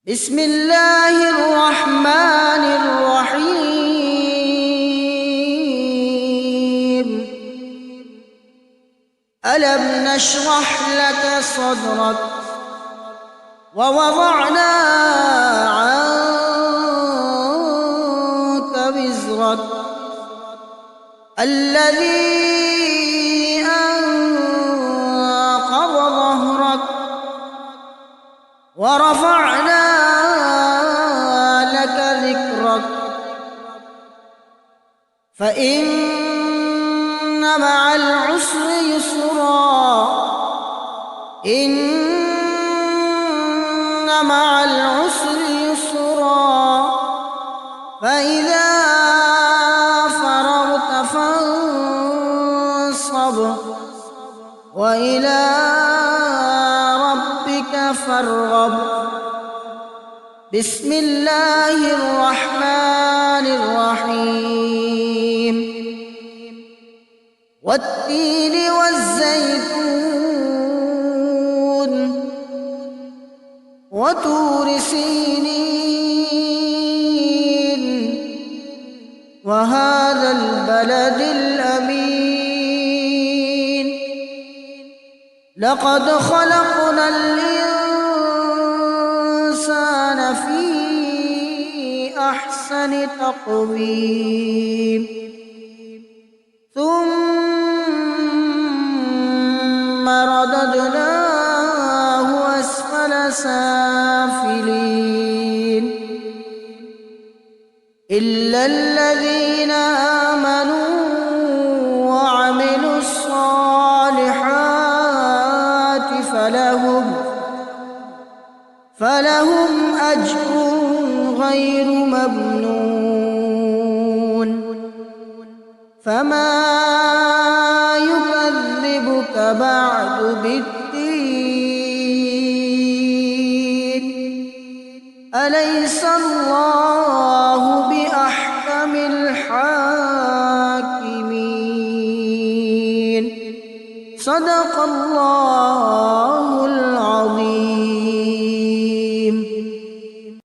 بسم الله الرحمن الرحيم. ألم نشرح لك صدرك ووضعنا عنك وزرك الذي أنقض ظهرك ورفعنا لك ذكرك فإن مع العسر يسرا إن مع العسر يسرا فإذا فرغت فانصب وإلى ربك فارغب. بسم الله الرحمن الرحيم. والتين والزيتون وطور سينين وهذا البلد الأمين. لقد خلقنا الإنسان في أحسن تقويم ثم رددناه أسفل سافلين إلا الذين آمنوا وعملوا الصالحات فلهم أجر غير ممنون. فما يكذبك بعد بالدين أليس الله بأحكم الحاكمين. صدق الله العظيم.